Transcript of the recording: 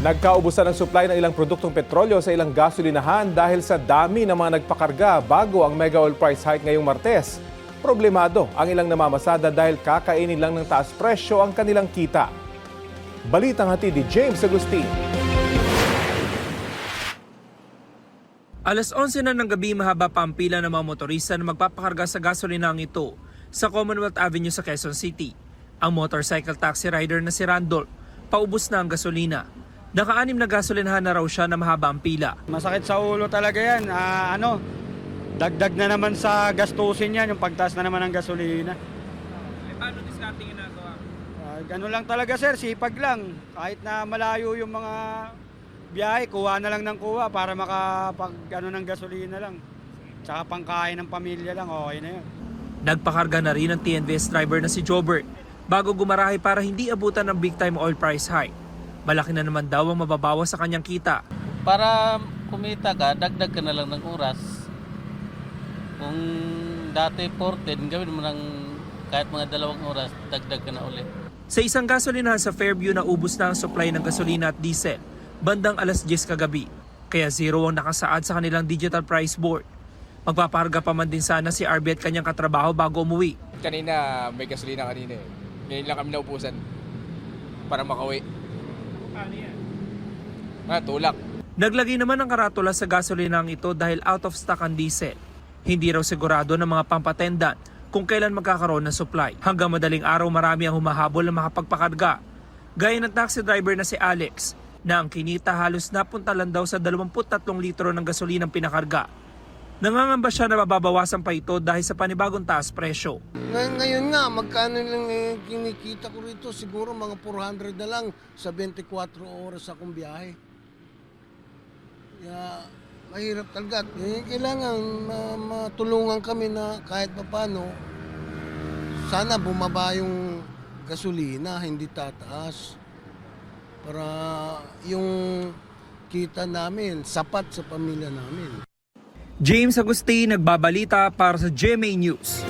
Nagkaubusan ng supply ng ilang produktong petrolyo sa ilang gasolinahan dahil sa dami ng mga nagpakarga bago ang mega oil price hike ngayong Martes. Problemado ang ilang namamasada dahil kakainin lang ng taas presyo ang kanilang kita. Balitang hatid ni James Agustin. Alas 11 na ng gabi, mahaba pa ang pila ng mga motorista na magpapakarga sa gasolinang ito sa Commonwealth Avenue sa Quezon City. Ang motorcycle taxi rider na si Randolph, paubos na ang gasolina. Naka-anim na gasolinahan na raw siya na mahaba ang pila. Masakit sa ulo talaga yan. Dagdag na naman sa gastusin yan, yung pagtaas na naman ng gasolina. Paano discarding ginagawa? Gano'n lang talaga sir, sipag lang. Kahit na malayo yung mga biyahe, kuha na lang ng kuha para makapag ng gasolina lang. Tsaka pangkain ng pamilya lang, okay na yun. Nagpakarga na rin ang TNVS driver na si Jobert bago gumarahe para hindi abutan ng big time oil price hike. Malaki na naman daw ang mababawas sa kanyang kita. Para kumita ka, dagdag ka na lang ng oras. Kung dati 14, gawin mo ng kahit mga 2 oras, dagdag ka na ulit. Sa isang gasolinahan sa Fairview, naubos na ang supply ng gasolina at diesel bandang alas 10 kagabi. Kaya zero ang nakasaad sa kanilang digital price board. Magpapaharga pa man din sana si RB at kanyang katrabaho bago umuwi. Kanina, may gasolina kanina eh. Ngayon lang kami naubusan para makauwi. Ano yan? Tulak. Naglagay naman ng karatula sa gasolinang ito dahil out of stock ang diesel. Hindi raw sigurado ng mga pampatendan kung kailan magkakaroon ng supply. Hanggang madaling araw marami ang humahabol na makapagpakarga. Gaya ng taxi driver na si Alex na ang kinita halos napunta lang daw sa 23 litro ng gasolinang pinakarga. Nangangamba siya na mababawasan pa ito dahil sa panibagong taas presyo. Ngayon nga, magkano lang kinikita ko rito? Siguro mga 400 na lang sa 24 oras akong biyahe. Kaya mahirap talaga. Kailangan matulungan kami na kahit paano, sana bumaba yung gasolina, hindi tataas. Para yung kita namin, sapat sa pamilya namin. James Agustin, nagbabalita para sa GMA News.